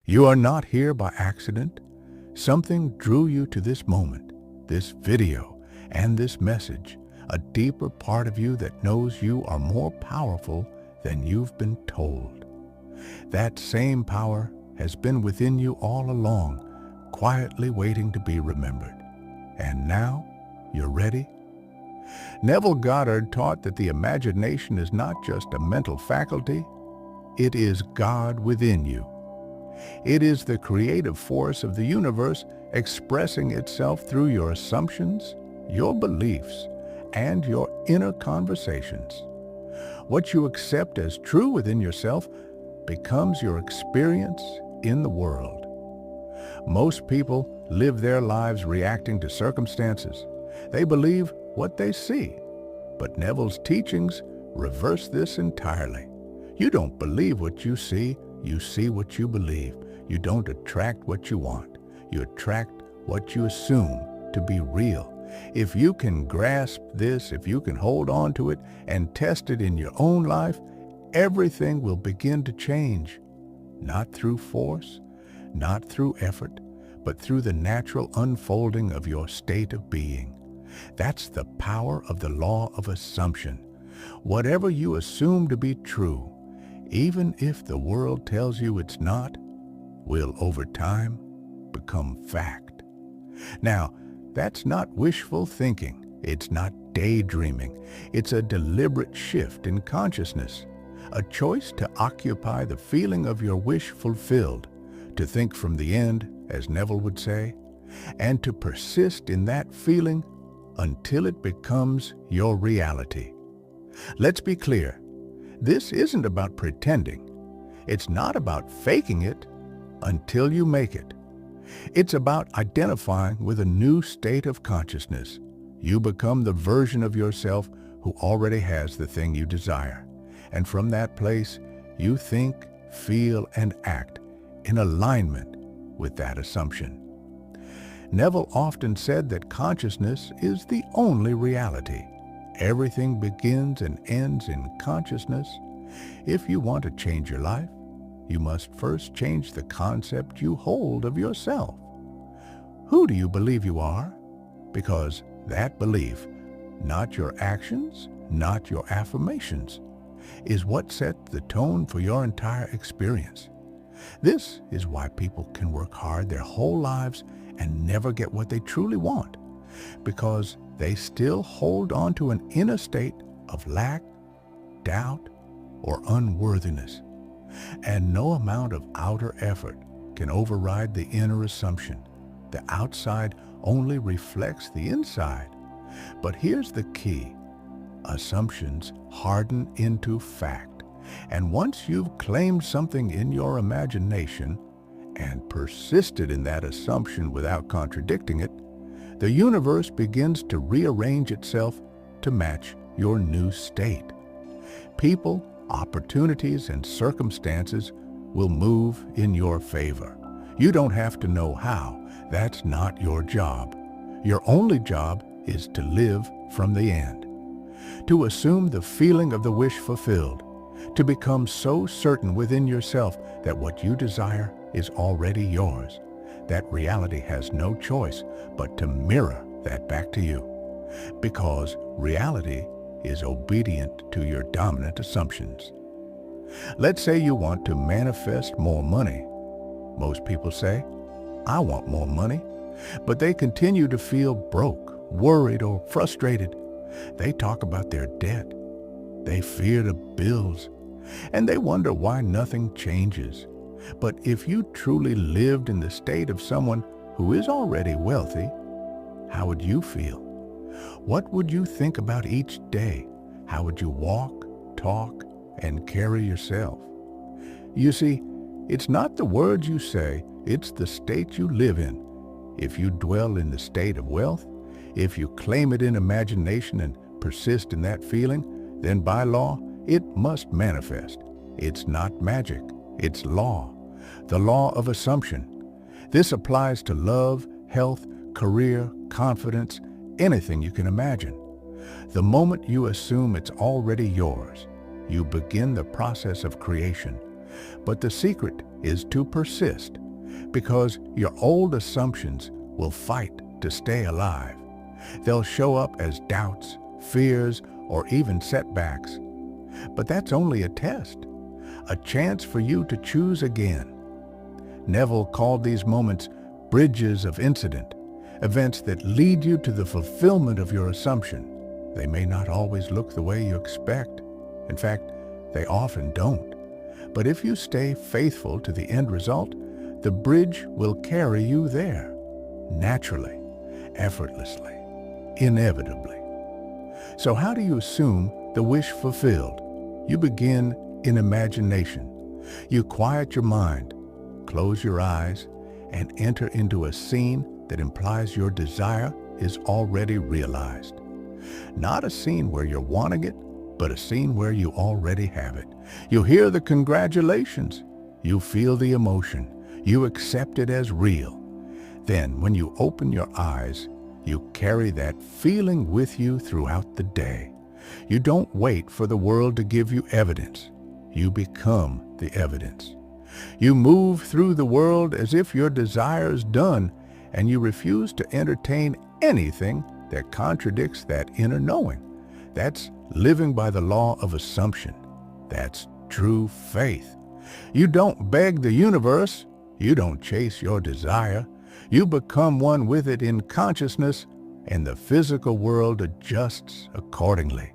You are not here by accident. Something drew you to this moment, this video, and this message, a deeper part of you that knows you are more powerful than you've been told. That same power has been within you all along, quietly waiting to be remembered. And now, you're ready? Neville Goddard taught that the imagination is not just a mental faculty, it is God within you. It is the creative force of the universe expressing itself through your assumptions, your beliefs, and your inner conversations. What you accept as true within yourself becomes your experience in the world. Most people live their lives reacting to circumstances. They believe what they see. But Neville's teachings reverse this entirely. You don't believe what you see what you believe. You don't attract what you want. You attract what you assume to be real. If you can grasp this, if you can hold on to it and test it in your own life, everything will begin to change. Not through force, not through effort, but through the natural unfolding of your state of being. That's the power of the law of assumption. Whatever you assume to be true, even if the world tells you it's not, will over time become fact. Now, that's not wishful thinking. It's not daydreaming. It's a deliberate shift in consciousness, a choice to occupy the feeling of your wish fulfilled, to think from the end, as Neville would say, and to persist in that feeling until it becomes your reality. Let's be clear. This isn't about pretending. It's not about faking it until you make it. It's about identifying with a new state of consciousness. You become the version of yourself who already has the thing you desire. And from that place, you think, feel, and act in alignment with that assumption. Neville often said that consciousness is the only reality. Everything begins and ends in consciousness. If you want to change your life, you must first change the concept you hold of yourself. Who do you believe you are? Because that belief, not your actions, not your affirmations, is what sets the tone for your entire experience. This is why people can work hard their whole lives and never get what they truly want, because they still hold on to an inner state of lack, doubt, or unworthiness. And no amount of outer effort can override the inner assumption. The outside only reflects the inside. But here's the key. Assumptions harden into fact. And once you've claimed something in your imagination and persisted in that assumption without contradicting it, the universe begins to rearrange itself to match your new state. People, opportunities, and circumstances will move in your favor. You don't have to know how. That's not your job. Your only job is to live from the end. To assume the feeling of the wish fulfilled. To become so certain within yourself that what you desire is already yours. That reality has no choice but to mirror that back to you. Because reality is obedient to your dominant assumptions. Let's say you want to manifest more money. Most people say, I want more money, but they continue to feel broke, worried, or frustrated. They talk about their debt. They fear the bills, and they wonder why nothing changes. But if you truly lived in the state of someone who is already wealthy, how would you feel? What would you think about each day? How would you walk, talk, and carry yourself? You see, it's not the words you say, it's the state you live in. If you dwell in the state of wealth, if you claim it in imagination and persist in that feeling, then by law, it must manifest. It's not magic, it's law. The law of assumption. This applies to love, health, career, confidence, anything you can imagine. The moment you assume it's already yours, you begin the process of creation. But the secret is to persist, because your old assumptions will fight to stay alive. They'll show up as doubts, fears, or even setbacks. But that's only a test, a chance for you to choose again. Neville called these moments bridges of incident, events that lead you to the fulfillment of your assumption. They may not always look the way you expect. In fact, they often don't. But if you stay faithful to the end result, the bridge will carry you there, naturally, effortlessly, inevitably. So how do you assume the wish fulfilled? You begin in imagination. You quiet your mind, close your eyes, and enter into a scene that implies your desire is already realized. Not a scene where you're wanting it, but a scene where you already have it. You hear the congratulations. You feel the emotion. You accept it as real. Then, when you open your eyes, you carry that feeling with you throughout the day. You don't wait for the world to give you evidence. You become the evidence. You move through the world as if your desire is done, and you refuse to entertain anything that contradicts that inner knowing. That's living by the law of assumption. That's true faith. You don't beg the universe. You don't chase your desire. You become one with it in consciousness, and the physical world adjusts accordingly.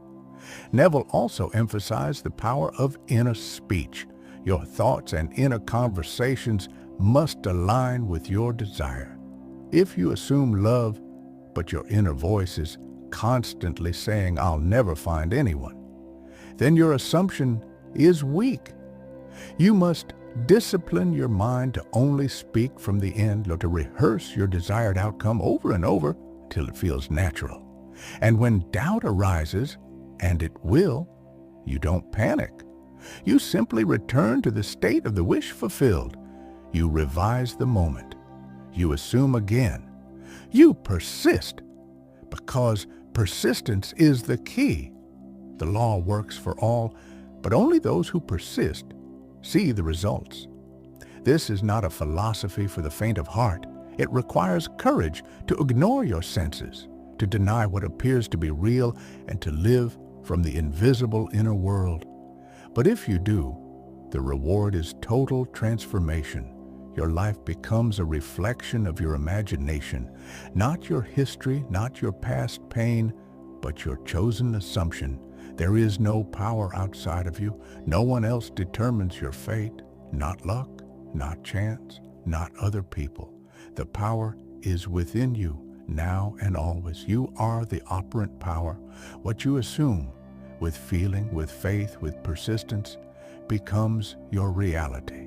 Neville also emphasized the power of inner speech. Your thoughts and inner conversations must align with your desire. If you assume love, but your inner voice is constantly saying, "I'll never find anyone," then your assumption is weak. You must discipline your mind to only speak from the end, or to rehearse your desired outcome over and over till it feels natural. And when doubt arises, and it will, you don't panic. You simply return to the state of the wish fulfilled. You revise the moment. You assume again. You persist, because persistence is the key. The law works for all, but only those who persist see the results. This is not a philosophy for the faint of heart. It requires courage to ignore your senses, to deny what appears to be real, and to live from the invisible inner world. But if you do, the reward is total transformation. Your life becomes a reflection of your imagination, not your history, not your past pain, but your chosen assumption. There is no power outside of you. No one else determines your fate. Not luck, not chance, not other people. The power is within you, now and always. You are the operant power. What you assume, with feeling, with faith, with persistence, becomes your reality.